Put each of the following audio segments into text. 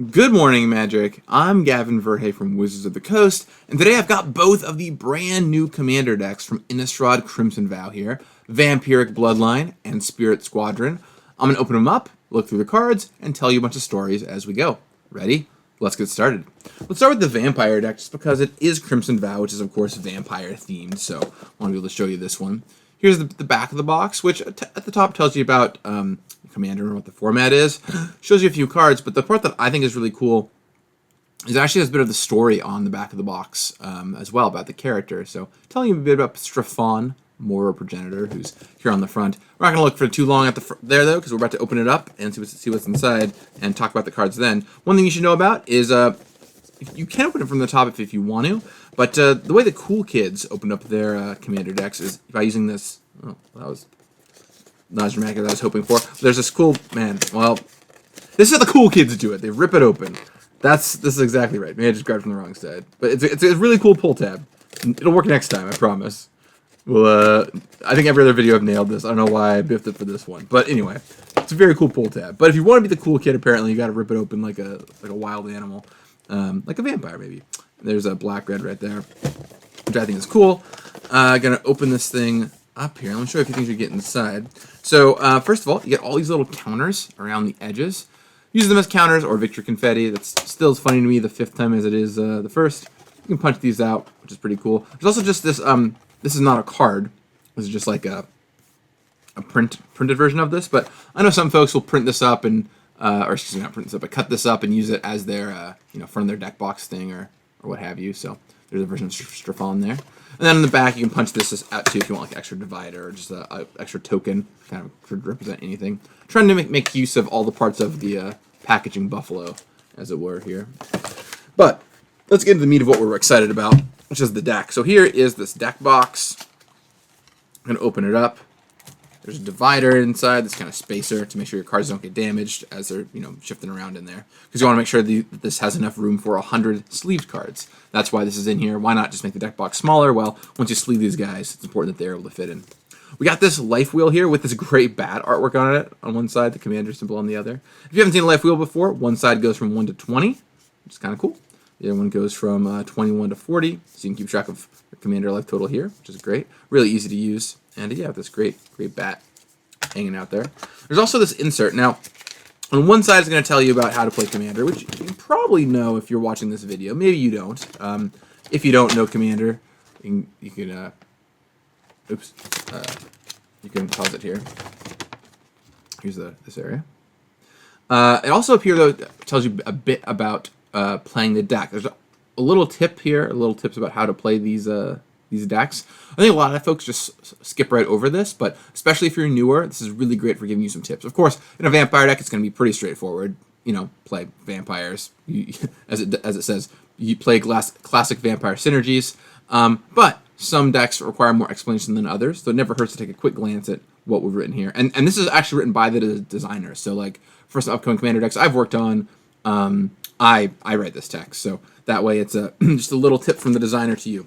Good morning, Magic. I'm Gavin Verhey from Wizards of the Coast, and today I've got both of the brand new Commander decks from Innistrad Crimson Vow here, Vampiric Bloodline and Spirit Squadron. I'm going to open them up, look through the cards, and tell you a bunch of stories as we go. Ready? Let's get started. Let's start with the Vampire deck, just because it is Crimson Vow, which is, of course, vampire themed, so I want to be able to show you this one. Here's the back of the box, which at the top tells you about Commander and what the format is. Shows you a few cards, but the part that I think is really cool is it actually has a bit of the story on the back of the box as well about the character. So telling you a bit about Strafon, Mora Progenitor, who's here on the front. We're not going to look for too long at there, though, because we're about to open it up and see what's inside and talk about the cards then. One thing you should know about is you can open it from the top if you want to, but the way the cool kids open up their Commander decks is by using this. Oh, that was not as dramatic as I was hoping for. There's this cool, well, this is how the cool kids do it. They rip it open. This is exactly right. Maybe I just grabbed from the wrong side. But it's a really cool pull tab. It'll work next time, I promise. Well, I think every other video I've nailed this. I don't know why I biffed it for this one. But anyway, it's a very cool pull tab. But if you want to be the cool kid, apparently you got to rip it open like a wild animal. Like a vampire, maybe. There's a black-red right there, which I think is cool. Gonna open this thing up here. Let me show you a few things you get inside. So, first of all, you get all these little counters around the edges. Use them as counters or victory confetti. That's still as funny to me the fifth time as it is the first. You can punch these out, which is pretty cool. There's also just this, this is not a card. This is just like a printed version of this, but I know some folks will print this up and, or excuse me, not print this up, but cut this up and use it as their, front of their deck box thing or what have you. So there's a version of Strafon there. And then in the back, you can punch this out too if you want like extra divider or just a extra token, kind of to represent anything. Trying to make use of all the parts of the packaging buffalo, as it were, here. But let's get into the meat of what we're excited about, which is the deck. So here is this deck box. I'm going to open it up. There's a divider inside, this kind of spacer to make sure your cards don't get damaged as they're, shifting around in there. Because you want to make sure that this has enough room for 100 sleeved cards. That's why this is in here. Why not just make the deck box smaller? Well, once you sleeve these guys, it's important that they're able to fit in. We got this life wheel here with this great bat artwork on it on one side, the commander symbol on the other. If you haven't seen a life wheel before, one side goes from 1 to 20, which is kind of cool. The other one goes from 21 to 40, so you can keep track of your commander life total here, which is great. Really easy to use. And yeah, this great bat hanging out there. There's also this insert. Now, on one side, it's going to tell you about how to play Commander, which you probably know if you're watching this video. Maybe you don't. If you don't know Commander, you can pause it here. Here's this area. It also up here, though, tells you a bit about playing the deck. There's a little tip here, little tips about how to play these decks. I think a lot of folks just skip right over this, but especially if you're newer, this is really great for giving you some tips. Of course, in a vampire deck, it's going to be pretty straightforward. Play vampires. As it says, you play classic vampire synergies. But some decks require more explanation than others, so it never hurts to take a quick glance at what we've written here. And this is actually written by the designer. So, like, for some upcoming Commander decks I've worked on, I write this text. So that way it's just a little tip from the designer to you.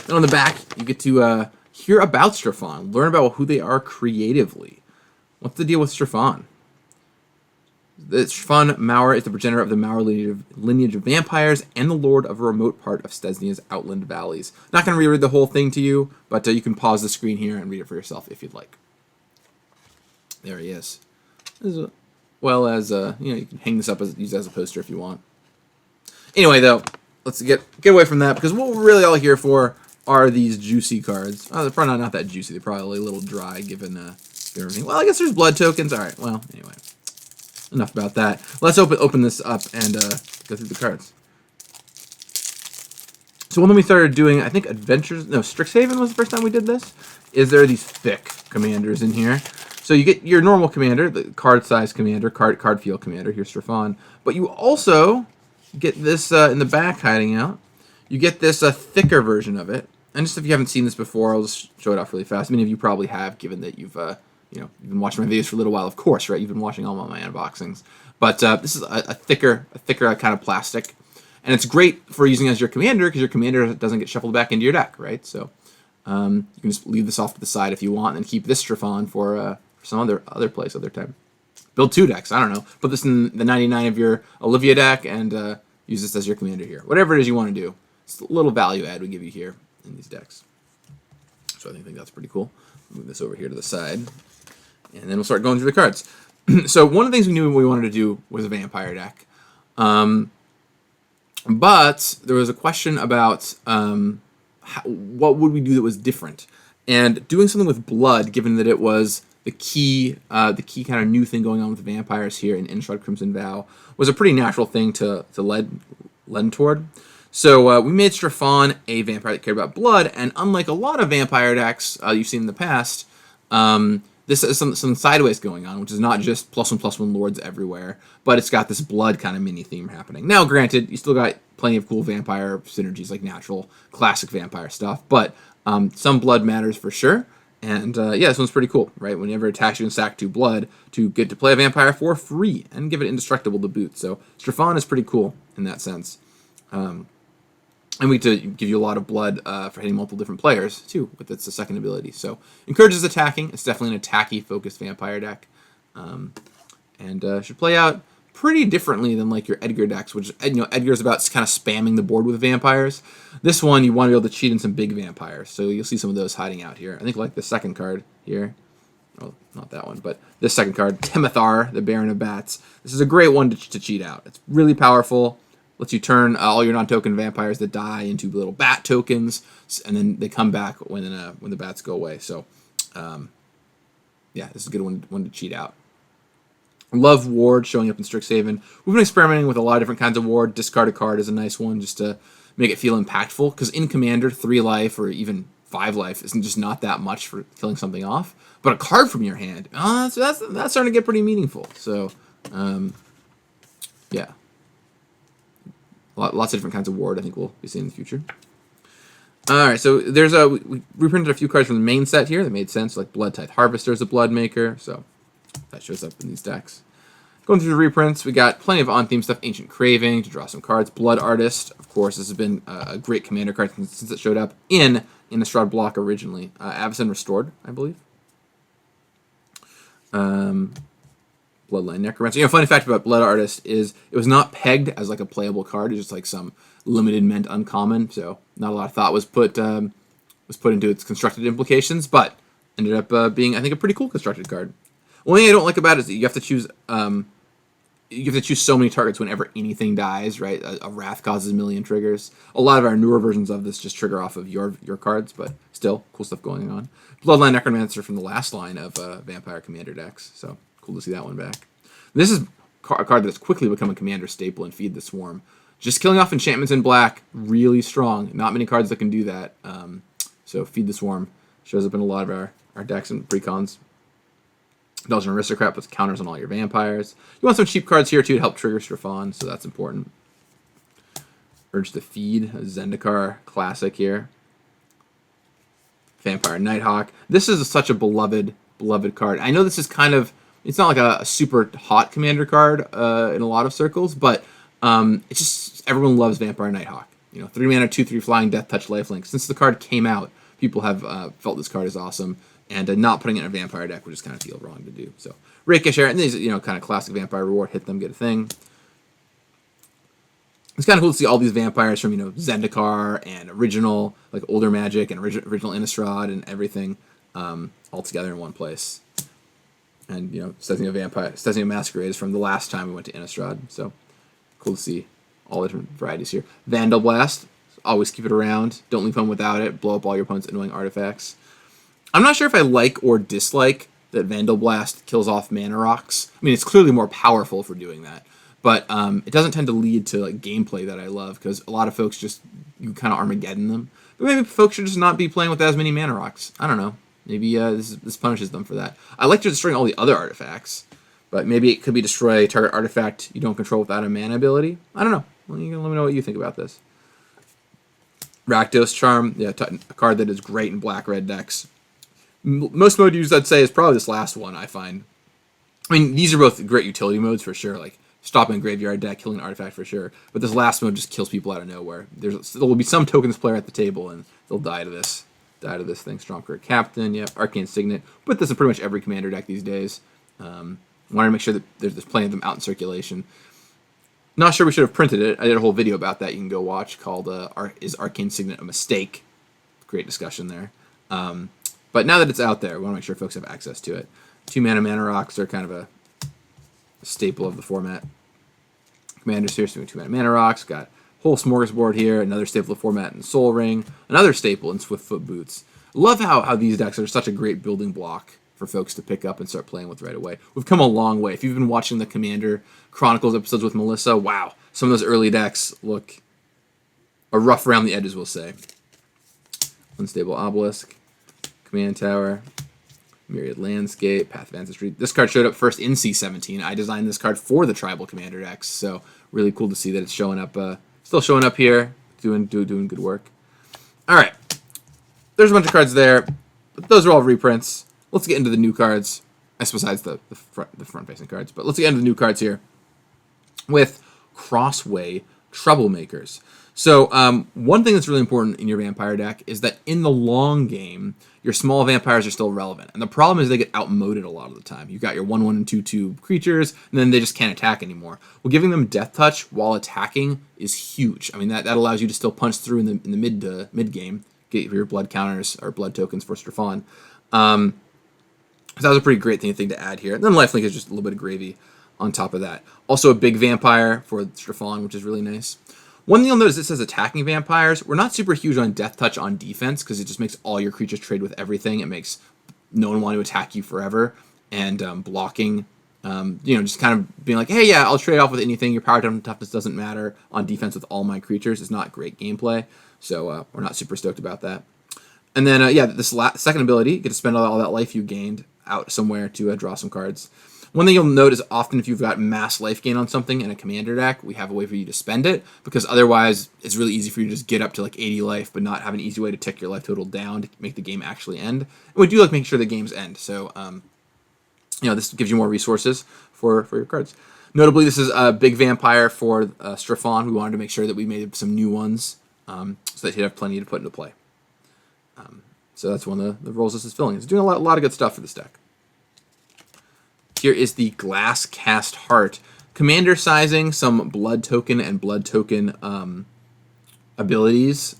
And on the back, you get to hear about Strafon, learn about who they are creatively. What's the deal with Strafon? Strafon Mauer is the progenitor of the Mauer lineage of vampires and the lord of a remote part of Stesnia's outland valleys. Not going to reread the whole thing to you, but you can pause the screen here and read it for yourself if you'd like. There he is. As well as, you can hang this up use it as a poster if you want. Anyway, though, let's get away from that, because what we're really all here for are these juicy cards. Oh, they're probably not that juicy. They're probably a little dry given everything. Well, I guess there's blood tokens. All right. Well, anyway, enough about that. Let's open this up and go through the cards. So when we started doing, I think Strixhaven was the first time we did this. There are these thick commanders in here. So you get your normal commander, the card size commander, card field commander. Here's Strafon. But you also get this in the back hiding out. You get this thicker version of it. And just if you haven't seen this before, I'll just show it off really fast. Many of you probably have, given that you've you've been watching my videos for a little while, of course, right? You've been watching all my unboxings. But this is a thicker kind of plastic. And it's great for using as your commander, because your commander doesn't get shuffled back into your deck, right? So you can just leave this off to the side if you want, and then keep this Strafon for some other place, other time. build 2 decks. I don't know. Put this in the 99 of your Olivia deck and use this as your commander here. Whatever it is you want to do. It's a little value add we give you here in these decks. So I think that's pretty cool. Move this over here to the side. And then we'll start going through the cards. So one of the things we knew we wanted to do was a vampire deck. But there was a question about what would we do that was different. And doing something with blood, given that it was the key kind of new thing going on with vampires here in Innistrad Crimson Vow, was a pretty natural thing to lead toward. So we made Stefan a vampire that cared about blood, and unlike a lot of vampire decks you've seen in the past, this is some sideways going on, which is not just +1/+1 lords everywhere, but it's got this blood kind of mini theme happening. Now, granted, you still got plenty of cool vampire synergies, like natural, classic vampire stuff, but some blood matters for sure. And yeah, this one's pretty cool, right? Whenever it attacks you in sack 2 blood, to get to play a vampire for free and give it indestructible to boot. So Stefan is pretty cool in that sense. And we get to give you a lot of blood for hitting multiple different players, too, with its second ability. So, encourages attacking. It's definitely an attacky-focused vampire deck. And should play out pretty differently than, like, your Edgar decks, which, Edgar's about kind of spamming the board with vampires. This one, you want to be able to cheat in some big vampires. So, you'll see some of those hiding out here. I think, like, the second card here. Oh, not that one, but this second card, Temethar, the Baron of Bats. This is a great one to cheat out. It's really powerful. Lets you turn all your non-token vampires that die into little bat tokens, and then they come back when the bats go away. So, yeah, this is a good one to cheat out. Love Ward showing up in Strixhaven. We've been experimenting with a lot of different kinds of Ward. Discard a card is a nice one just to make it feel impactful, because in Commander, 3 life or even 5 life isn't just not that much for killing something off. But a card from your hand, so that's starting to get pretty meaningful. So, yeah. Lots of different kinds of ward I think we'll be seeing in the future. Alright, so we reprinted a few cards from the main set here that made sense, like Blood-Tithe Harvester is a blood maker, so that shows up in these decks. Going through the reprints, we got plenty of on-theme stuff. Ancient Craving to draw some cards. Blood Artist, of course, this has been a great commander card since it showed up in Innistrad block originally. Avacyn Restored, I believe. Bloodline Necromancer. Funny fact about Blood Artist is it was not pegged as like a playable card. It's just like some limited meant uncommon. So not a lot of thought was put into its constructed implications, but ended up being, I think, a pretty cool constructed card. One thing I don't like about it is that you have to choose so many targets whenever anything dies. Right, a Wrath causes a million triggers. A lot of our newer versions of this just trigger off of your cards, but still cool stuff going on. Bloodline Necromancer from the last line of Vampire Commander decks. So. Cool to see that one back. This is a card that's quickly become a commander staple in Feed the Swarm. Just killing off enchantments in black, really strong. Not many cards that can do that. So Feed the Swarm shows up in a lot of our decks and precons. Belgian Aristocrat puts counters on all your vampires. You want some cheap cards here too to help trigger Stefan, so that's important. Urge to Feed, a Zendikar classic here. Vampire Nighthawk. This is such a beloved card. I know this is kind of, it's not like a super hot commander card in a lot of circles, but it's just, everyone loves Vampire Nighthawk. 3 mana, 2/3 flying, Death Touch, lifelink. Since the card came out, people have felt this card is awesome, and not putting it in a vampire deck would just kind of feel wrong to do. So Rakish Air, and these kind of classic vampire reward, hit them, get a thing. It's kind of cool to see all these vampires from Zendikar and original, like older Magic and original Innistrad and everything all together in one place. And Stesnia Masquerade is from the last time we went to Innistrad, so cool to see all the different varieties here. Vandal Blast, always keep it around. Don't leave home without it. Blow up all your opponent's annoying artifacts. I'm not sure if I like or dislike that Vandal Blast kills off mana rocks. I mean, it's clearly more powerful for doing that, but it doesn't tend to lead to like gameplay that I love, because a lot of folks you kind of Armageddon them. But maybe folks should just not be playing with as many mana rocks. I don't know. Maybe this punishes them for that. I like destroying all the other artifacts, but maybe it could be destroy a target artifact you don't control without a mana ability. I don't know. Well, you can let me know what you think about this. Rakdos Charm, yeah, a card that is great in black-red decks. Most mode use, I'd say, is probably this last one, I find. I mean, these are both great utility modes for sure, like stopping a graveyard deck, killing an artifact for sure. But this last mode just kills people out of nowhere. There will be some tokens player at the table, and they'll die to this. Thing. Stromkirk Captain, yeah, Arcane Signet. Put this in pretty much every commander deck these days. Wanted to make sure that there's plenty of them out in circulation. Not sure we should have printed it. I did a whole video about that you can go watch called Is Arcane Signet a Mistake? Great discussion there. But now that it's out there, we want to make sure folks have access to it. 2-mana rocks are kind of a staple of the format. Commanders here, so 2-mana rocks. Got a whole smorgasbord here. Another staple of the format in Soul Ring. Another staple in Swiftfoot Boots. Love how these decks are such a great building block for folks to pick up and start playing with right away. We've come a long way. If you've been watching the Commander Chronicles episodes with Melissa, wow, some of those early decks are rough around the edges, we'll say. Unstable Obelisk, Command Tower, Myriad Landscape, Path of Ancestry. This card showed up first in C17. I designed this card for the Tribal Commander decks, so really cool to see that it's showing up, still showing up here, doing good work. All right, there's a bunch of cards there, but those are all reprints. Let's get into the new cards, besides the front-facing cards. But let's get into the new cards here with Crossway Troublemakers. So one thing that's really important in your vampire deck is that in the long game, your small vampires are still relevant. And the problem is they get outmoded a lot of the time. You've got your 1/1 and 2/2 creatures, and then they just can't attack anymore. Well, giving them Death Touch while attacking is huge. I mean, that allows you to still punch through in the mid game, get your blood counters or blood tokens for Strafon. So that was a pretty great thing to add here. And then Lifelink is just a little bit of gravy on top of that. Also a big vampire for Strafon, which is really nice. One thing you'll notice, it says attacking vampires. We're not super huge on Death Touch on defense because it just makes all your creatures trade with everything. It makes no one want to attack you forever. And blocking, just kind of being like, hey, yeah, I'll trade off with anything. Your power toughness doesn't matter on defense with all my creatures. Is not great gameplay. So we're not super stoked about that. And then, this second ability, you get to spend all that life you gained out somewhere to draw some cards. One thing you'll note is often if you've got mass life gain on something in a commander deck, we have a way for you to spend it, because otherwise it's really easy for you to just get up to like 80 life but not have an easy way to tick your life total down to make the game actually end. And we do like making sure the games end, so this gives you more resources for your cards. Notably, this is a big vampire for Strafon. We wanted to make sure that we made some new ones so that he'd have plenty to put into play. So that's one of the roles this is filling. It's doing a lot of good stuff for this deck. Here is the Glass Cast Heart. Commander sizing, some blood token and blood token abilities.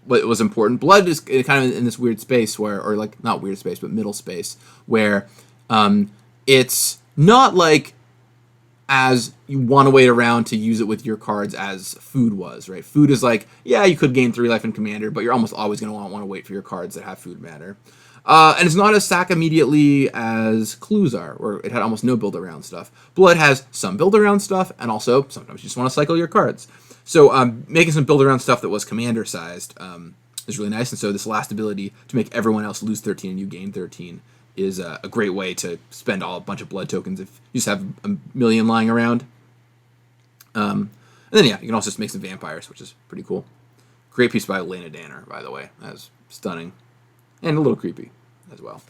What was important. Blood is kind of in this weird space not weird space, but middle space, where it's not like as you want to wait around to use it with your cards as food was, right? Food is like, yeah, you could gain 3 life in Commander, but you're almost always going to want to wait for your cards that have food matter. And it's not as sack immediately as Clues are, where it had almost no build-around stuff. Blood has some build-around stuff, and also sometimes you just want to cycle your cards. So making some build-around stuff that was Commander-sized is really nice, and so this last ability to make everyone else lose 13 and you gain 13 is a great way to spend a bunch of blood tokens if you just have a million lying around. And then, you can also just make some vampires, which is pretty cool. Great piece by Lena Danner, by the way. That was stunning. And a little creepy as well.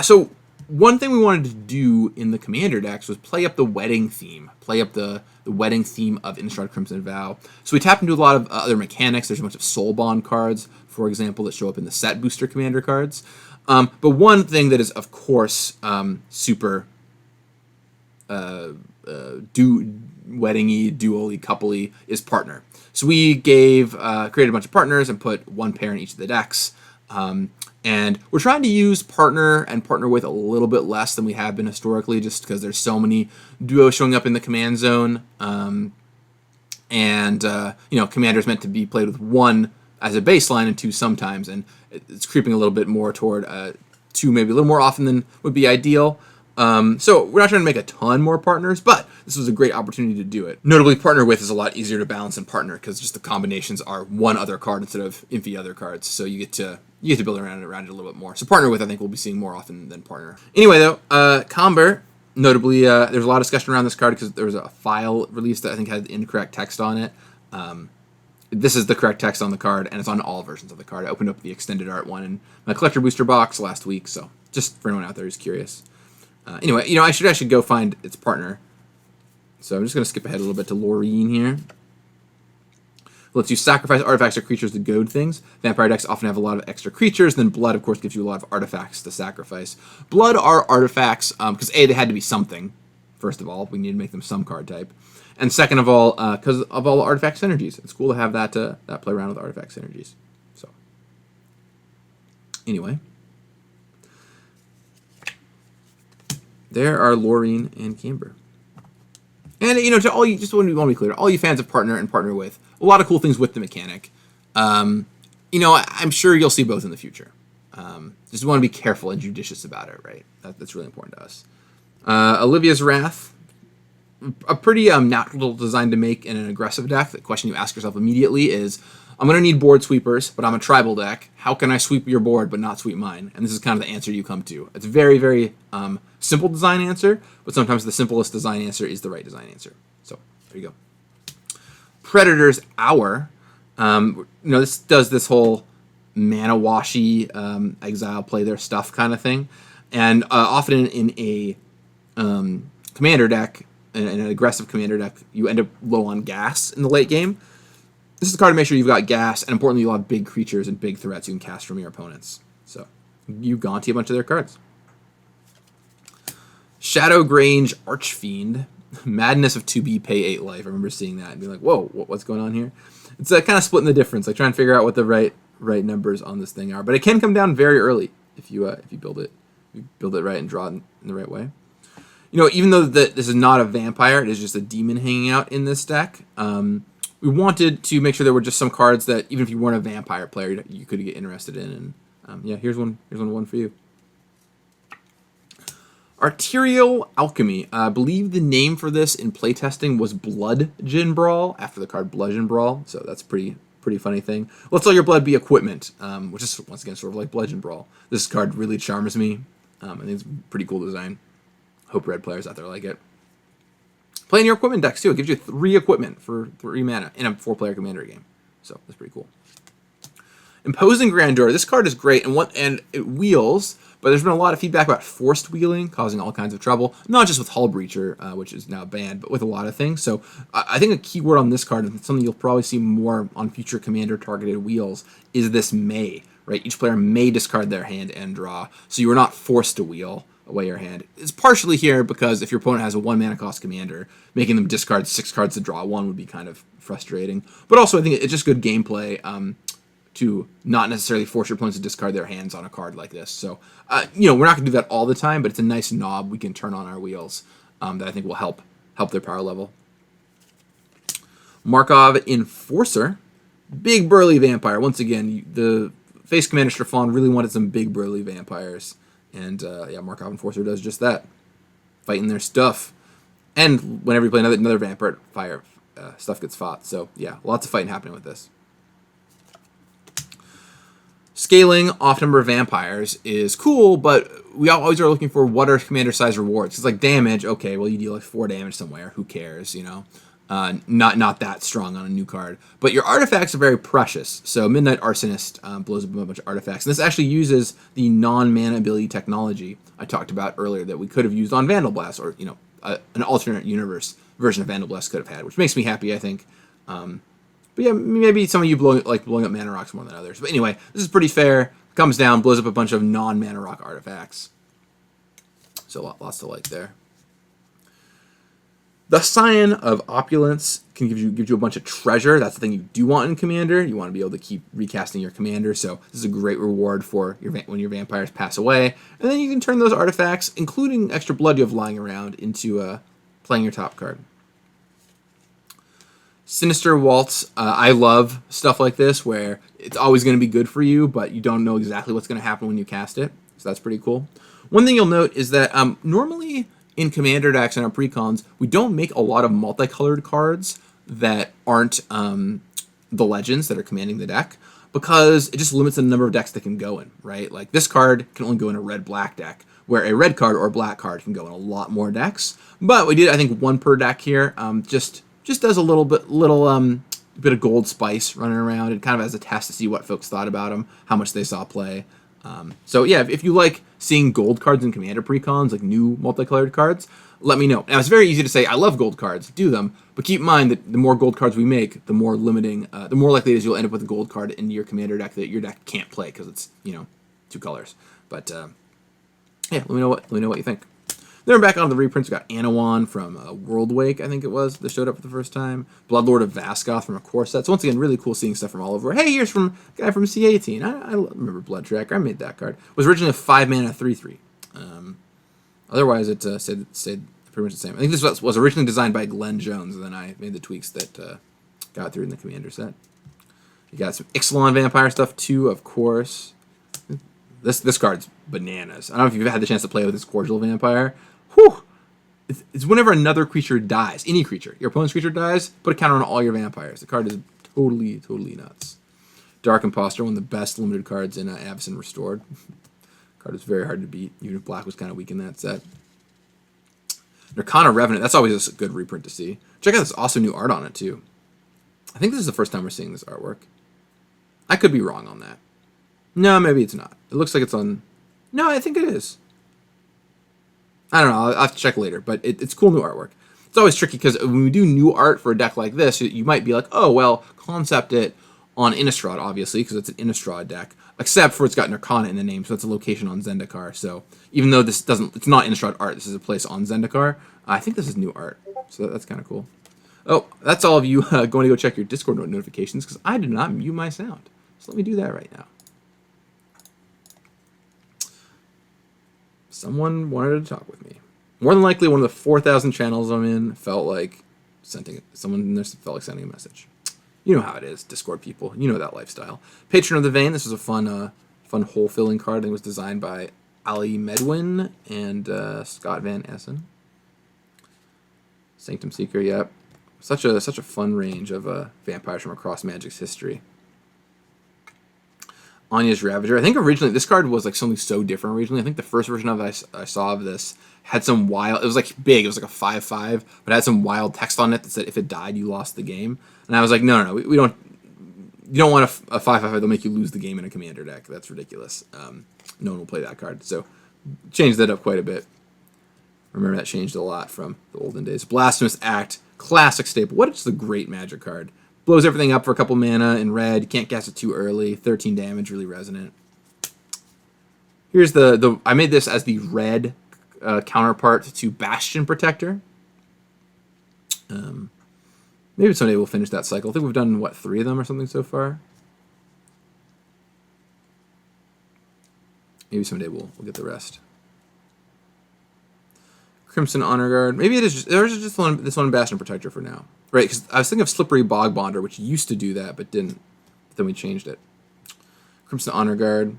So one thing we wanted to do in the Commander decks was play up the wedding theme. Play up the wedding theme of Innistrad Crimson Vow. So we tapped into a lot of other mechanics. There's a bunch of Soul Bond cards, for example, that show up in the set booster Commander cards. But one thing that is, of course, super wedding-y, dual-y, couple-y is partner. So we created a bunch of partners and put one pair in each of the decks. And we're trying to use partner and partner with a little bit less than we have been historically, just because there's so many duos showing up in the command zone. Commander's meant to be played with 1 as a baseline and 2 sometimes, and it's creeping a little bit more toward 2 maybe a little more often than would be ideal. So we're not trying to make a ton more partners, but this was a great opportunity to do it. Notably, partner with is a lot easier to balance than partner, because just the combinations are 1 other card instead of infinite other cards, so you get to build around it a little bit more. So partner with, I think, we'll be seeing more often than partner. Anyway, though, Comber, notably, there's a lot of discussion around this card because there was a file released that I think had incorrect text on it. This is the correct text on the card, and it's on all versions of the card. I opened up the extended art one in my collector booster box last week, so just for anyone out there who's curious. Anyway, I should go find its partner. So I'm just going to skip ahead a little bit to Laureen here. lets you sacrifice artifacts or creatures to goad things. Vampire decks often have a lot of extra creatures. Then Blood, of course, gives you a lot of artifacts to sacrifice. Blood are artifacts because A, they had to be something. First of all, we need to make them some card type. And second of all, because of all the artifact synergies. It's cool to have that play around with artifact synergies. So, anyway. There are Loreen and Camber. And, to all you, just want to be clear, all you fans of Partner and Partner With, a lot of cool things with the mechanic. I'm sure you'll see both in the future. Just want to be careful and judicious about it, right? That's really important to us. Olivia's Wrath, a pretty natural design to make in an aggressive deck. The question you ask yourself immediately is, I'm going to need board sweepers, but I'm a tribal deck. How can I sweep your board but not sweep mine? And this is kind of the answer you come to. It's a very, very simple design answer, but sometimes the simplest design answer is the right design answer. So there you go. Predator's Hour. This does this whole mana washy exile play their stuff kind of thing. And often in a commander deck, in an aggressive commander deck, you end up low on gas in the late game. This is a card to make sure you've got gas, and importantly, you'll have big creatures and big threats you can cast from your opponents. So, you Gaunty a bunch of their cards. Shadowgrange Archfiend. Madness of 2B, pay 8 life. I remember seeing that and being like, whoa, what's going on here? It's kind of splitting the difference, like trying to figure out what the right numbers on this thing are. But it can come down very early if you build it right and draw it in the right way. Even though this is not a vampire, it is just a demon hanging out in this deck. We wanted to make sure there were just some cards that, even if you weren't a vampire player, you could get interested in. And here's one for you. Arterial Alchemy. I believe the name for this in playtesting was Bludgeon Brawl, after the card Bludgeon Brawl. So that's pretty funny thing. Let's all your blood be equipment, which is, once again, sort of like Bludgeon Brawl. This card really charms me. I think it's a pretty cool design. Hope red players out there like it. Play in your equipment decks, too. It gives you 3 equipment for 3 mana in a 4-player commander game. So, that's pretty cool. Imposing Grandeur. This card is great, and it wheels, but there's been a lot of feedback about forced wheeling, causing all kinds of trouble. Not just with Hull Breacher, which is now banned, but with a lot of things. So, I think a key word on this card, and something you'll probably see more on future commander-targeted wheels, is this may, right? Each player may discard their hand and draw, so you are not forced to wheel away your hand. It's partially here because if your opponent has a 1 mana cost commander, making them discard 6 cards to draw 1 would be kind of frustrating. But also I think it's just good gameplay to not necessarily force your opponents to discard their hands on a card like this. So, we're not going to do that all the time, but it's a nice knob we can turn on our wheels that I think will help their power level. Markov Enforcer. Big burly vampire. Once again, the face commander Stefan really wanted some big burly vampires. And, Markov Enforcer does just that. Fighting their stuff. And whenever you play another vampire, stuff gets fought. So, yeah, lots of fighting happening with this. Scaling off number of vampires is cool, but we always are looking for what are commander size rewards. It's like damage, okay, well, you deal like 4 damage somewhere. Who cares, Not that strong on a new card. But your artifacts are very precious. So Midnight Arsonist blows up a bunch of artifacts. And this actually uses the non-mana ability technology I talked about earlier that we could have used on Vandal Blast, or, an alternate universe version of Vandal Blast could have had, which makes me happy, I think. But yeah, maybe some of you blowing up mana rocks more than others. But anyway, this is pretty fair. Comes down, blows up a bunch of non-mana rock artifacts. So lots to like there. The Scion of Opulence can give you a bunch of treasure. That's the thing you do want in Commander. You want to be able to keep recasting your Commander, so this is a great reward for when your vampires pass away. And then you can turn those artifacts, including extra blood you have lying around, into playing your top card. Sinister Waltz. I love stuff like this where it's always going to be good for you, but you don't know exactly what's going to happen when you cast it. So that's pretty cool. One thing you'll note is that normally in Commander decks and our precons, we don't make a lot of multicolored cards that aren't the legends that are commanding the deck, because it just limits the number of decks that can go in, right? Like this card can only go in a red-black deck, where a red card or a black card can go in a lot more decks. But we did, I think, 1 per deck here. Just does a little bit of gold spice running around. It kind of as a test to see what folks thought about them, how much they saw play. So yeah, if you like seeing gold cards in Commander precons, like new multicolored cards, let me know. Now it's very easy to say I love gold cards, do them, but keep in mind that the more gold cards we make, the more limiting, the more likely it is you'll end up with a gold card in your Commander deck that your deck can't play because it's 2 colors. But yeah, let me know what you think. Then we're back on the reprints. We got Anawan from World Wake, I think it was, that showed up for the first time. Bloodlord of Vaskoth from a core set. So once again, really cool seeing stuff from all over. Hey, here's from a guy from C18. I remember Blood Tracker. I made that card. It was originally a 5-mana 3/3. Otherwise, it stayed pretty much the same. I think this was originally designed by Glenn Jones, and then I made the tweaks that got through in the Commander set. You got some Ixalan Vampire stuff too, of course. This card's bananas. I don't know if you've had the chance to play with this Cordial Vampire. Whew! It's whenever another creature dies, any creature, your opponent's creature dies, put a counter on all your vampires. The card is totally nuts. Dark Imposter, one of the best limited cards in Avacyn Restored. Card is very hard to beat, even if black was kind of weak in that set. Nirkana Revenant, that's always a good reprint to see. Check out this awesome new art on it, too. I think this is the first time we're seeing this artwork. I could be wrong on that. No, maybe it's not. It looks like it's on... No, I think it is. I don't know. I'll have to check later, but it's cool new artwork. It's always tricky because when we do new art for a deck like this, you might be like, oh, well, concept it on Innistrad, obviously, because it's an Innistrad deck, except for it's got Nirkana in the name, so it's a location on Zendikar. So even though it's not Innistrad art, this is a place on Zendikar, I think this is new art. So that's kind of cool. Oh, that's all of you going to go check your Discord notifications, because I did not mute my sound. So let me do that right now. Someone wanted to talk with me. More than likely, one of the 4,000 channels I'm in felt like sending a message. You know how it is, Discord people. You know that lifestyle. Patron of the Vein. This was a fun hole-filling card. I think it was designed by Ali Medwin and Scott Van Essen. Sanctum Seeker. Yep. Such a fun range of vampires from across Magic's history. Anya's Ravager. I think originally this card was like something so different originally. I think the first version of it I saw of this had some wild... It was like big. It was like a 5/5, but it had some wild text on it that said if it died, you lost the game. And I was like, no. We don't... You don't want a 5/5 that'll make you lose the game in a Commander deck. That's ridiculous. No one will play that card. So changed that up quite a bit. Remember that changed a lot from the olden days. Blasphemous Act. Classic staple. What is the great Magic card? Blows everything up for a couple mana in red. You can't cast it too early. 13 damage, really resonant. Here's the I made this as the red counterpart to Bastion Protector. Maybe someday we'll finish that cycle. I think we've done, what, 3 of them or something so far? Maybe someday we'll get the rest. Crimson Honor Guard. Maybe it is just, there's just this one Bastion Protector for now. Right, because I was thinking of Slippery Bog Bonder, which used to do that, but didn't. But then we changed it. Crimson Honor Guard.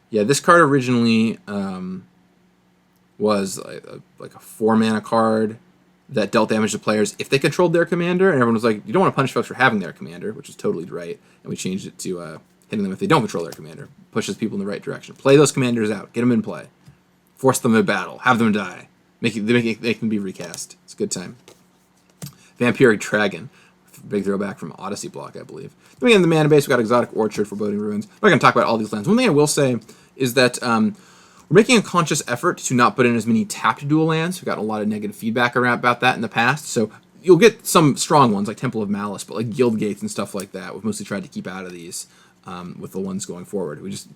Yeah, this card originally was like a 4-mana card that dealt damage to players if they controlled their commander, and everyone was like, you don't want to punish folks for having their commander, which is totally right, and we changed it to hitting them if they don't control their commander. Pushes people in the right direction. Play those commanders out. Get them in play. Force them to battle. Have them die. Make them be recast. It's a good time. Vampiric Dragon. Big throwback from Odyssey block, I believe. Then we have the mana base. We got Exotic Orchard, Foreboding Ruins. I'm not going to talk about all these lands. One thing I will say is that we're making a conscious effort to not put in as many tapped dual lands. We've got a lot of negative feedback about that in the past. So you'll get some strong ones like Temple of Malice, but like Guild Gates and stuff like that, we've mostly tried to keep out of these with the ones going forward. We just,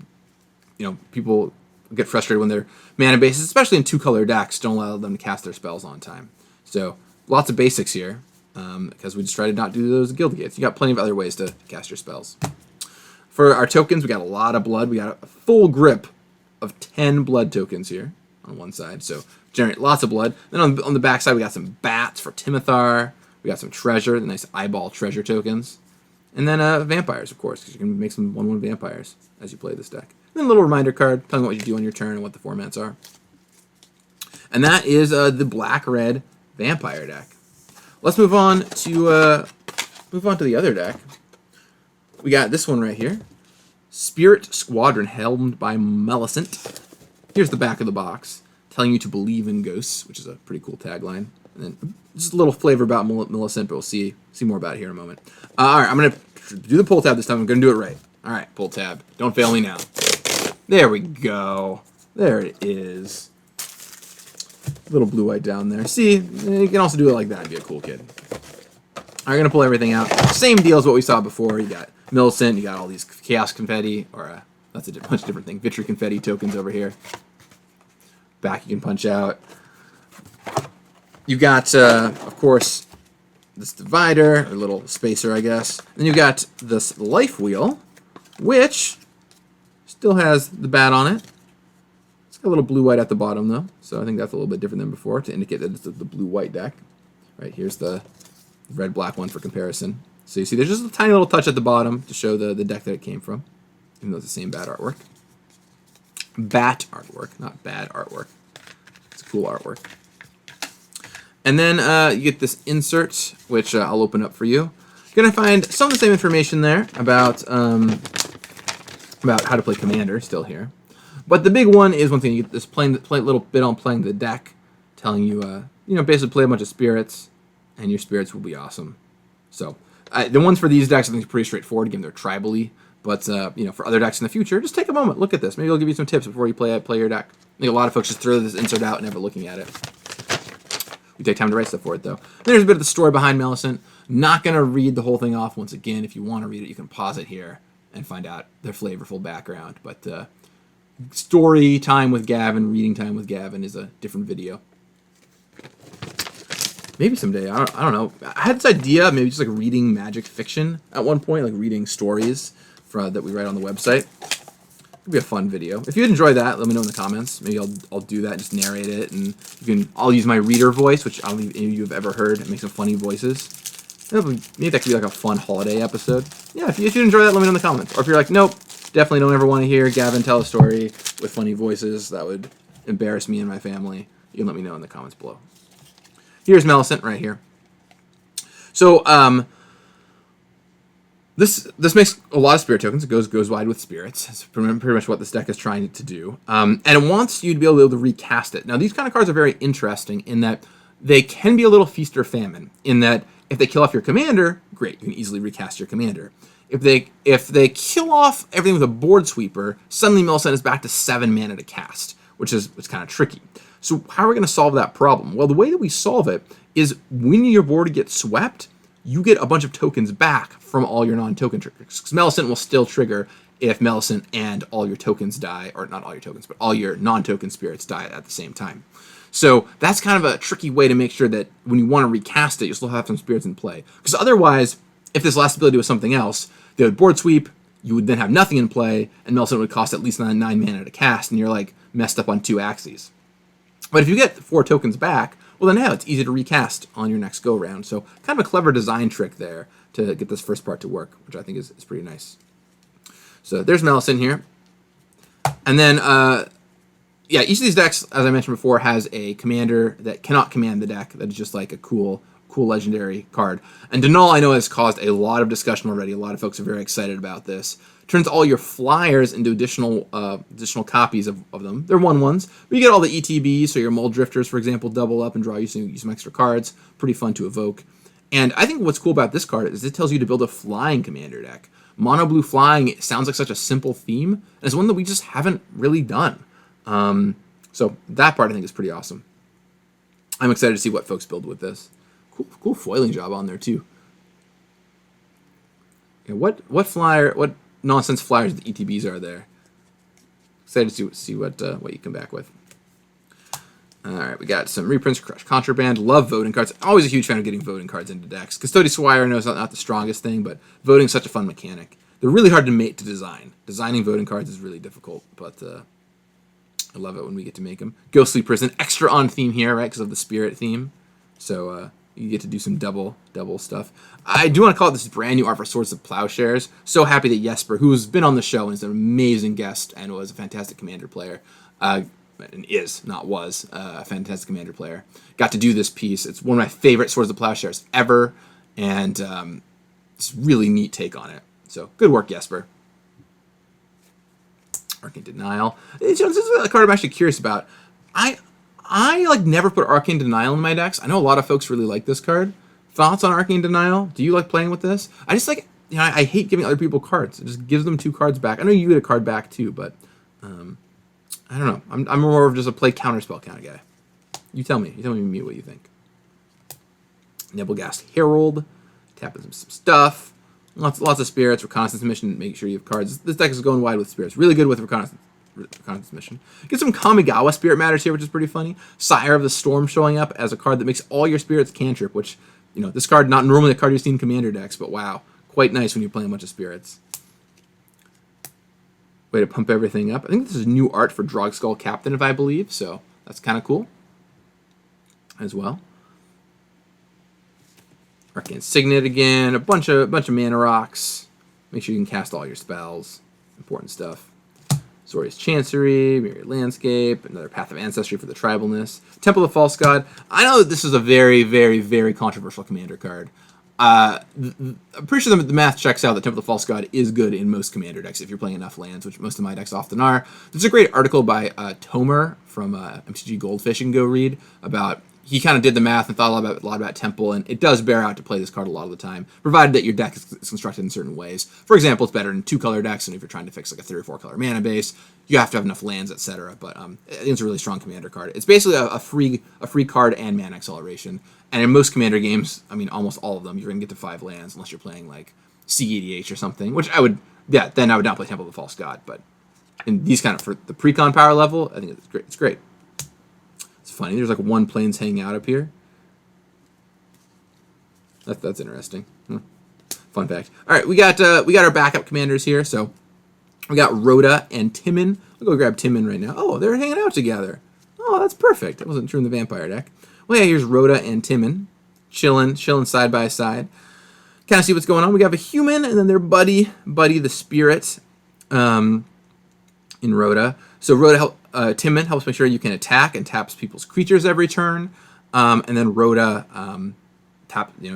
people get frustrated when their mana bases, especially in 2-color decks, don't allow them to cast their spells on time. So lots of basics here. Because we just try to not do those Guild Gates. You got plenty of other ways to cast your spells. For our tokens, we got a lot of blood. We got a full grip of 10 blood tokens here on one side. So generate lots of blood. Then on the back side, we got some bats for Timothar. We got some treasure, the nice eyeball treasure tokens. And then vampires, of course, because you can make some 1/1 vampires as you play this deck. And then a little reminder card telling what you do on your turn and what the formats are. And that is the black-red vampire deck. Let's move on to the other deck. We got this one right here. Spirit Squadron, helmed by Millicent. Here's the back of the box, telling you to believe in ghosts, which is a pretty cool tagline. And then just a little flavor about Millicent, but we'll see more about it here in a moment. All right, I'm going to do the pull tab this time. I'm going to do it right. All right, pull tab. Don't fail me now. There we go. There it is. Little blue-white down there. See, you can also do it like that and be a cool kid. I'm going to pull everything out. Same deal as what we saw before. You got Millicent, you got all these Chaos Confetti, or that's a much different thing. Victory Confetti tokens over here. Back you can punch out. You got, of course, this divider, or little spacer, I guess. Then you got this life wheel, which still has the bat on it. It's got a little blue-white at the bottom, though, so I think that's a little bit different than before to indicate that it's the blue-white deck. Right, here's the red-black one for comparison. So you see there's just a tiny little touch at the bottom to show the deck that it came from, even though it's the same bat artwork. Bat artwork, not bad artwork. It's cool artwork. And then you get this insert, which I'll open up for you. You're going to find some of the same information there about how to play Commander still here. But the big one is one thing, you get this little bit on playing the deck, telling you, basically play a bunch of spirits, and your spirits will be awesome. So the ones for these decks I think are pretty straightforward, given they're tribally. But for other decks in the future, just take a moment, look at this. Maybe I'll give you some tips before you play your deck. I think a lot of folks just throw this insert out and never looking at it. We take time to write stuff for it, though. There's a bit of the story behind Millicent. Not going to read the whole thing off once again. If you want to read it, you can pause it here and find out their flavorful background. But story time with Gavin, reading time with Gavin is a different video. Maybe someday, I don't know. I had this idea of maybe just like reading magic fiction at one point, like reading stories that we write on the website. It'd be a fun video. If you'd enjoy that, let me know in the comments. Maybe I'll do that, just narrate it, and I'll use my reader voice, which I don't think any of you have ever heard. It makes some funny voices. Maybe that could be like a fun holiday episode. Yeah, if you enjoy that, let me know in the comments. Or if you're like, nope, definitely don't ever want to hear Gavin tell a story with funny voices, that would embarrass me and my family, you can let me know in the comments below. Here's Millicent right here. So, This makes a lot of spirit tokens. It goes wide with spirits. It's pretty much what this deck is trying to do. And it wants you to be able to recast it. Now, these kind of cards are very interesting in that they can be a little feast or famine. In that if they kill off your commander, great, you can easily recast your commander. If they kill off everything with a board sweeper, suddenly Millicent is back to 7 mana to cast, which is kind of tricky. So how are we going to solve that problem? Well, the way that we solve it is when your board gets swept, you get a bunch of tokens back from all your non-token triggers. Because Millicent will still trigger if Millicent and all your tokens die, or not all your tokens, but all your non-token spirits die at the same time. So that's kind of a tricky way to make sure that when you want to recast it, you still have some spirits in play. Because otherwise, if this last ability was something else, they would board sweep, you would then have nothing in play, and Millicent would cost at least 9 mana to cast, and you're like messed up on 2 axes. But if you get 4 tokens back, well then it's easy to recast on your next go round. So kind of a clever design trick there to get this first part to work, which I think is pretty nice. So there's Millicent here. And then, each of these decks, as I mentioned before, has a commander that cannot command the deck. That is just like a cool legendary card. And Denal, I know, has caused a lot of discussion already. A lot of folks are very excited about this. Turns all your flyers into additional copies of them. They're 1/1s, but you get all the ETBs, so your Mold Drifters, for example, double up and draw you some extra cards. Pretty fun to evoke. And I think what's cool about this card is it tells you to build a flying commander deck. Mono blue flying sounds like such a simple theme, and it's one that we just haven't really done. So that part I think is pretty awesome. I'm excited to see what folks build with this. Cool foiling job on there too. Yeah, what nonsense flyers the ETBs are there. Excited to see what you come back with. All right, we got some reprints, Crush Contraband. Love voting cards. Always a huge fan of getting voting cards into decks. Custodian Swire, I know is not the strongest thing, but voting is such a fun mechanic. They're really hard to design. Designing voting cards is really difficult, but I love it when we get to make them. Ghostly Prison, extra on theme here, right, because of the spirit theme. So you get to do some double stuff. I do want to call it this brand new art for Swords of Plowshares. So happy that Jesper, who's been on the show and is an amazing guest and was a fantastic commander player, and is, not was, a fantastic commander player, got to do this piece. It's one of my favorite Swords of Plowshares ever, and it's a really neat take on it. So good work, Jesper. Arcane Denial. This is a card I'm actually curious about. I like never put Arcane Denial in my decks. I know a lot of folks really like this card. Thoughts on Arcane Denial? Do you like playing with this? I just like, I hate giving other people cards. It just gives them 2 cards back. I know you get a card back too, but I don't know. I'm more of just a play counterspell kind of guy. You tell me. You tell me what you think. Nebelgast Herald. Tapping some stuff. Lots of spirits. Reconnaissance mission. Make sure you have cards. This deck is going wide with spirits. Really good with reconnaissance mission. Get some Kamigawa Spirit Matters here, which is pretty funny. Sire of the Storm showing up as a card that makes all your spirits cantrip, which, you know, this card, not normally a card you see in commander decks, but wow. Quite nice when you're playing a bunch of spirits. Way to pump everything up. I think this is new art for Drogskull Captain, if I believe, so that's kind of cool as well. Arcane Signet again, a bunch of mana rocks. Make sure you can cast all your spells. Important stuff. Zoria's Chancery, Myriad Landscape, another Path of Ancestry for the tribalness. Temple of False God. I know that this is a very, very, very controversial commander card. I'm pretty sure the math checks out that Temple of False God is good in most commander decks if you're playing enough lands, which most of my decks often are. There's a great article by Tomer from MTG Goldfish you can go read about. He kind of did the math and thought a lot about Temple, and it does bear out to play this card a lot of the time, provided that your deck is constructed in certain ways. For example, it's better in 2-color decks, and if you're trying to fix like a 3 or 4-color mana base, you have to have enough lands, etc. But I think it's a really strong commander card. It's basically a free card and mana acceleration. And in most commander games, I mean almost all of them, you're gonna get to 5 lands unless you're playing like CEDH or something, which then I would not play Temple of the False God. But in these kind of, for the precon power level, I think it's great. It's great. It's funny. There's like one planes hanging out up here. That's interesting. Fun fact. All right, we got our backup commanders here. So we got Rhoda and Timon. I'll go grab Timon right now. Oh, they're hanging out together. Oh, that's perfect. That wasn't true in the vampire deck. Well, yeah, here's Rhoda and Timon, chilling side by side. Kind of see what's going on. We have a human and then their buddy the spirit, in Rhoda. So Rhoda, Timon helps make sure you can attack and taps people's creatures every turn, and then Rhoda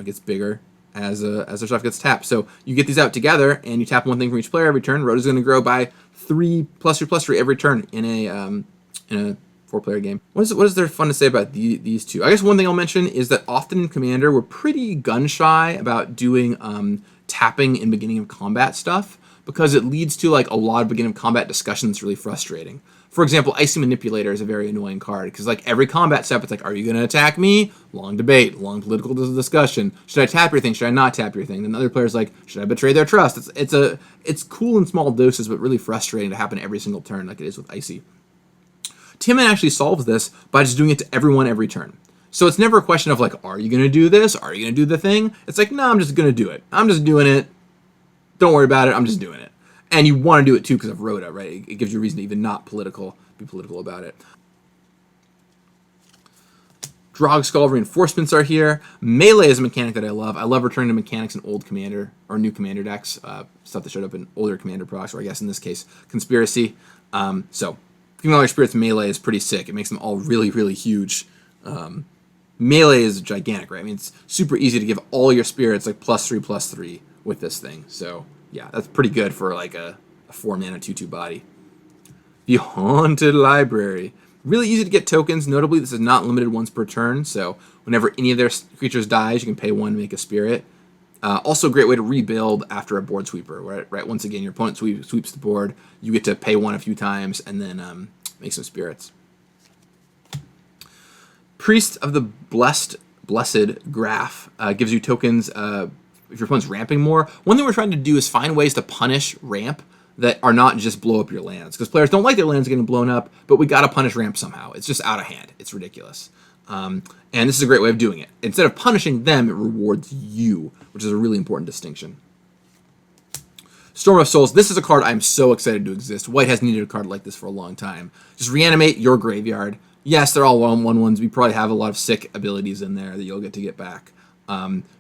gets bigger as their stuff gets tapped. So you get these out together, and you tap one thing from each player every turn. Rhoda's going to grow by 3+3/+3 every turn in a 4-player game. What is there fun to say about these two? I guess one thing I'll mention is that often in Commander we're pretty gun shy about doing tapping in beginning of combat stuff, because it leads to like a lot of beginning of combat discussion that's really frustrating. For example, Icy Manipulator is a very annoying card because like every combat step, it's like, are you going to attack me? Long debate, long political discussion. Should I tap your thing? Should I not tap your thing? Then the other player's like, should I betray their trust? It's cool in small doses, but really frustrating to happen every single turn like it is with Icy. Timon actually solves this by just doing it to everyone every turn. So it's never a question of like, are you going to do this? Are you going to do the thing? It's like, no, I'm just going to do it. I'm just doing it. Don't worry about it. I'm just doing it. And you want to do it too because of Rhoda, right? It gives you a reason to even not be political about it. Drogskull reinforcements are here. Melee is a mechanic that I love. I love returning to mechanics in old commander or new commander decks. Stuff that showed up in older commander products, or I guess in this case, Conspiracy. So giving all your spirits melee is pretty sick. It makes them all really, really huge. Melee is gigantic, right? I mean, it's super easy to give all your spirits like +3/+3 with this thing. So yeah, that's pretty good for like a 4-mana 2/2 body. The Haunted Library. Really easy to get tokens. Notably, this is not limited once per turn, so whenever any of their creatures dies, you can pay 1 to make a spirit. Also a great way to rebuild after a board sweeper, right? Once again, your opponent sweeps the board, you get to pay 1 a few times, and then make some spirits. Priest of the Blessed Graph gives you tokens if your opponent's ramping more. One thing we're trying to do is find ways to punish ramp that are not just blow up your lands, because players don't like their lands getting blown up, but we gotta punish ramp somehow. It's just out of hand. It's ridiculous. And this is a great way of doing it. Instead of punishing them, it rewards you, which is a really important distinction. Storm of Souls. This is a card I'm so excited to exist. White has needed a card like this for a long time. Just reanimate your graveyard. Yes, they're all 1/1s. We probably have a lot of sick abilities in there that you'll get back.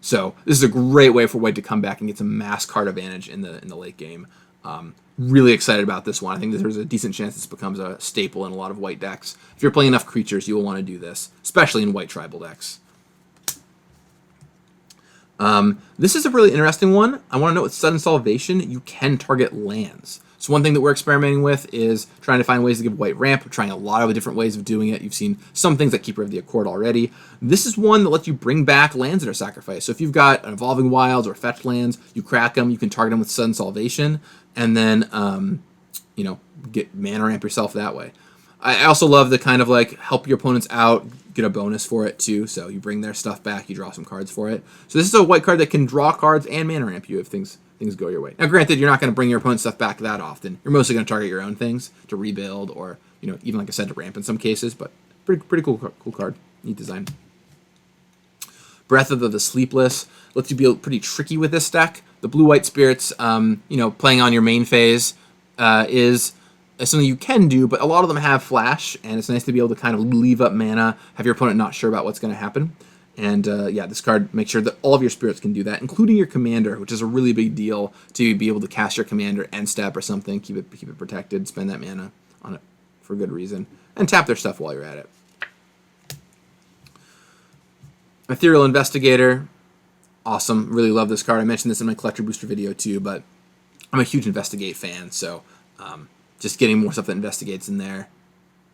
So this is a great way for White to come back and get some mass card advantage in the late game. Really excited about this one. I think that there's a decent chance this becomes a staple in a lot of White decks. If you're playing enough creatures, you will want to do this, especially in White tribal decks. This is a really interesting one. I want to know with Sudden Salvation, you can target lands. So one thing that we're experimenting with is trying to find ways to give White ramp. We're trying a lot of different ways of doing it. You've seen some things like Keeper of the Accord already. This is one that lets you bring back lands that are sacrificed. So if you've got an Evolving Wilds or fetch lands, you crack them, you can target them with Sudden Salvation, and then get mana ramp yourself that way. I also love the kind of like help your opponents out, get a bonus for it too. So you bring their stuff back, you draw some cards for it. So this is a white card that can draw cards and mana ramp you if things go your way. Now, granted, you're not going to bring your opponent's stuff back that often. You're mostly going to target your own things to rebuild, or even like I said, to ramp in some cases. But pretty cool card, neat design. Breath of the Sleepless lets you be pretty tricky with this deck. The blue-white spirits, playing on your main phase is something you can do, but a lot of them have flash, and it's nice to be able to kind of leave up mana, have your opponent not sure about what's going to happen. And this card makes sure that all of your spirits can do that, including your commander, which is a really big deal to be able to cast your commander end step or something, keep it protected, spend that mana on it for good reason, and tap their stuff while you're at it. Ethereal Investigator, awesome. Really love this card. I mentioned this in my Collector Booster video too, but I'm a huge Investigate fan, so just getting more stuff that investigates in there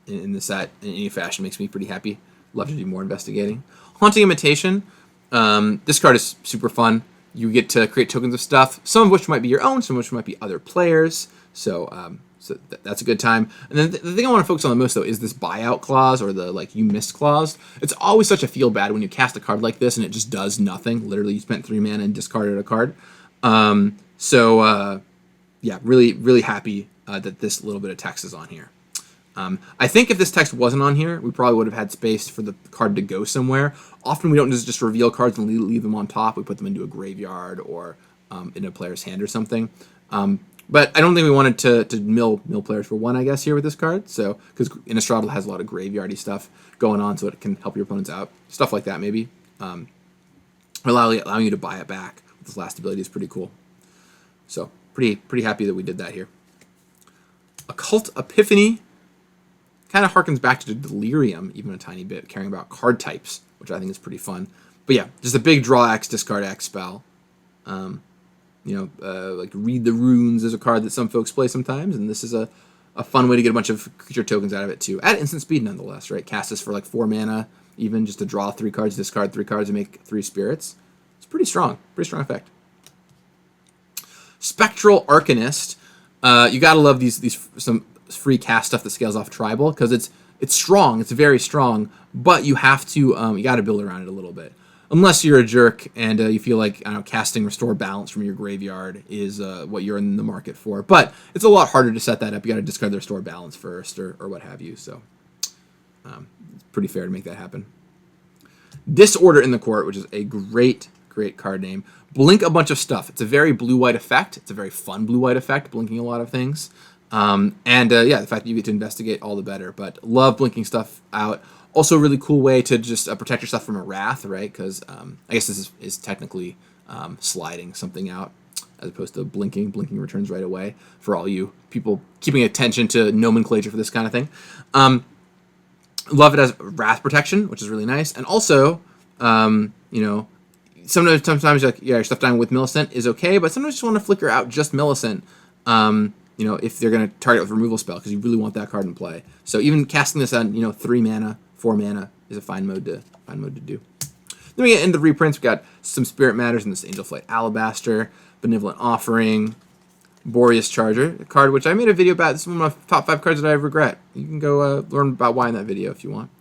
in the set in any fashion makes me pretty happy. Love to do more investigating. Haunting Imitation. This card is super fun. You get to create tokens of stuff, some of which might be your own, some of which might be other players. So that's a good time. And then the thing I want to focus on the most, though, is this buyout clause, or the you missed clause. It's always such a feel bad when you cast a card like this and it just does nothing. Literally, you spent 3 mana and discarded a card. Yeah, really happy that this little bit of text is on here. I think if this text wasn't on here, we probably would have had space for the card to go somewhere. Often we don't just reveal cards and leave them on top. We put them into a graveyard or in a player's hand or something. But I don't think we wanted to mill players for one, I guess, here with this card. So, because Innistrad has a lot of graveyardy stuff going on, so it can help your opponents out. Stuff like that, maybe. Allowing you to buy it back with this last ability is pretty cool. So, pretty happy that we did that here. Occult Epiphany kind of harkens back to Delirium, even a tiny bit, caring about card types, which I think is pretty fun. But yeah, just a big draw X, discard X spell. Read the Runes is a card that some folks play sometimes, and this is a fun way to get a bunch of creature tokens out of it too. At instant speed nonetheless, right? Cast this for 4 mana, even just to draw 3 cards, discard 3 cards, and make 3 spirits. It's pretty strong effect. Spectral Arcanist. You gotta love these some free cast stuff that scales off tribal, because it's strong, it's very strong, but you have to you gotta build around it a little bit. Unless you're a jerk and you feel like casting Restore Balance from your graveyard is what you're in the market for. But it's a lot harder to set that up. You got to discard the Restore Balance first or what have you. So it's pretty fair to make that happen. Disorder in the Court, which is a great card name. Blink a bunch of stuff. It's a very blue-white effect. It's a very fun blue-white effect, blinking a lot of things. The fact that you get to investigate, all the better. But love blinking stuff out. Also a really cool way to just protect yourself from a wrath, right? Because I guess this is technically sliding something out as opposed to blinking. Blinking returns right away for all you people keeping attention to nomenclature for this kind of thing. Love it as wrath protection, which is really nice. And also, sometimes your stuff dying with Millicent is okay, but sometimes you just want to flicker out just Millicent. If they're going to target with removal spell, because you really want that card in play. So even casting this on 3 mana, 4 mana is a fine mode to do. Then we get into the reprints. We got some Spirit Matters in this Angel Flight Alabaster, Benevolent Offering, Boreas Charger, a card which I made a video about. This is one of my top 5 cards that I regret. You can go learn about why in that video if you want.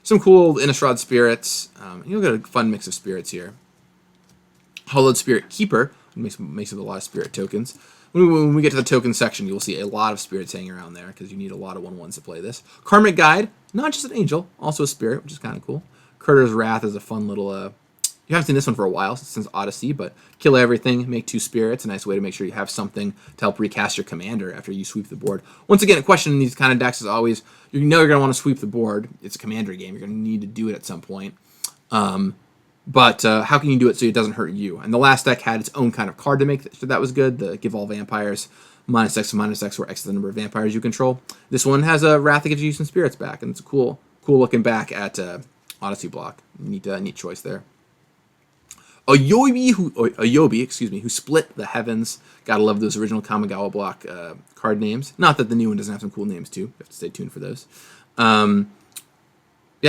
Some cool Innistrad spirits. You'll get a fun mix of spirits here. Hollowed Spirit Keeper makes it a lot of spirit tokens. When we get to the token section, you'll see a lot of spirits hanging around there because you need a lot of 1/1s to play this. Karmic Guide, not just an angel, also a spirit, which is kind of cool. Curter's Wrath is a fun little... you haven't seen this one for a while, since Odyssey, but kill everything, make 2 spirits. A nice way to make sure you have something to help recast your commander after you sweep the board. Once again, a question in these kind of decks is always, you're going to want to sweep the board. It's a commander game. You're going to need to do it at some point. But how can you do it so it doesn't hurt you? And the last deck had its own kind of card to make that was good. The Give All Vampires -X, where X is the number of vampires you control. This one has a Wrath that gives you some spirits back, and it's a cool looking back at Odyssey block. Neat choice there. Ayobi, who split the heavens. Gotta love those original Kamigawa block card names. Not that the new one doesn't have some cool names too. You have to stay tuned for those.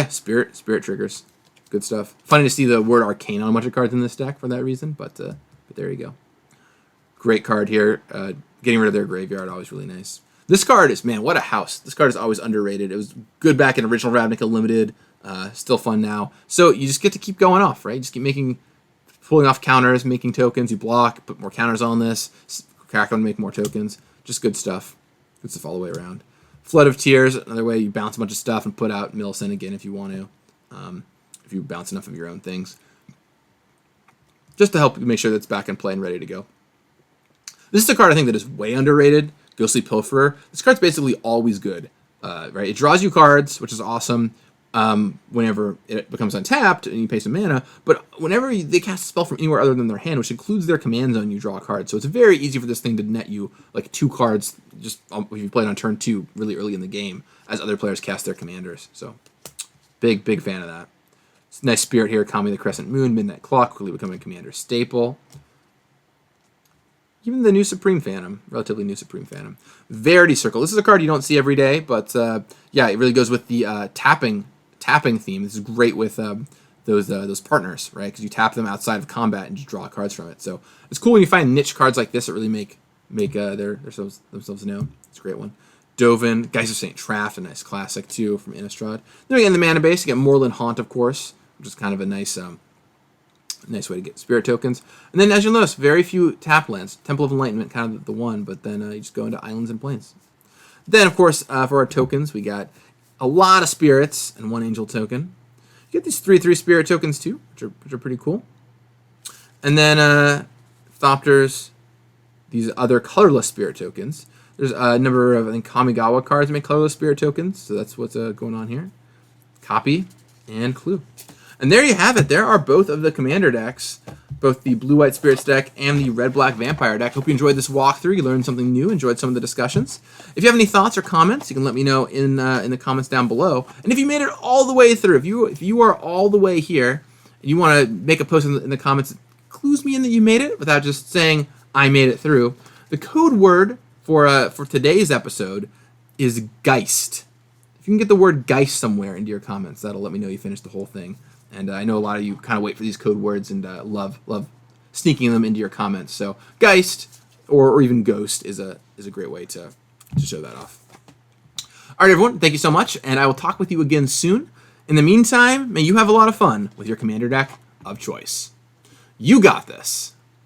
Spirit triggers. Good stuff. Funny to see the word Arcane on a bunch of cards in this deck for that reason, but there you go. Great card here. Getting rid of their graveyard, always really nice. This card is, man, what a house. This card is always underrated. It was good back in original Ravnica Limited. Still fun now. So you just get to keep going off, right? Just keep pulling off counters, making tokens. You block, put more counters on this. Crack on, make more tokens. Just good stuff. Good stuff all the way around. Flood of Tears, another way you bounce a bunch of stuff and put out Millicent again if you want to. If you bounce enough of your own things. Just to help make sure that's back in play and ready to go. This is a card I think that is way underrated. Ghostly Pilferer. This card's basically always good. Right? It draws you cards, which is awesome. Whenever it becomes untapped and you pay some mana, but whenever they cast a spell from anywhere other than their hand, which includes their command zone, you draw a card. So it's very easy for this thing to net you like 2 cards just if you play it on turn 2 really early in the game as other players cast their commanders. So big fan of that. It's a nice spirit here, Kami the Crescent Moon, Midnight Clock, quickly becoming a commander staple. Even the new Supreme Phantom, relatively new Supreme Phantom. Verity Circle. This is a card you don't see every day, but yeah, it really goes with the tapping theme. This is great with those partners, right? Because you tap them outside of combat and just draw cards from it. So it's cool when you find niche cards like this that really make themselves known. It's a great one. Dovin, Geist of St. Traft, a nice classic too from Innistrad. Then again, the mana base, you get Moorland Haunt, of course, which is kind of a nice way to get spirit tokens. And then, as you'll notice, very few tap lands. Temple of Enlightenment, kind of the one, but then you just go into Islands and Plains. Then, of course, for our tokens, we got a lot of spirits and 1 angel token. You get these 3/3 spirit tokens too, which are pretty cool. And then Thopters, these other colorless spirit tokens. There's a number of, I think, Kamigawa cards make colorless spirit tokens, so that's what's going on here. Copy and Clue. And there you have it. There are both of the commander decks, both the Blue-White Spirits deck and the Red-Black Vampire deck. Hope you enjoyed this walkthrough. You learned something new, enjoyed some of the discussions. If you have any thoughts or comments, you can let me know in the comments down below. And if you made it all the way through, if you are all the way here, and you want to make a post in the comments that clues me in that you made it without just saying, I made it through, the code word for today's episode is Geist. If you can get the word Geist somewhere into your comments, that'll let me know you finished the whole thing. And I know a lot of you kind of wait for these code words and love sneaking them into your comments. So Geist or even Ghost is a great way to show that off. All right, everyone, thank you so much, and I will talk with you again soon. In the meantime, may you have a lot of fun with your commander deck of choice. You got this.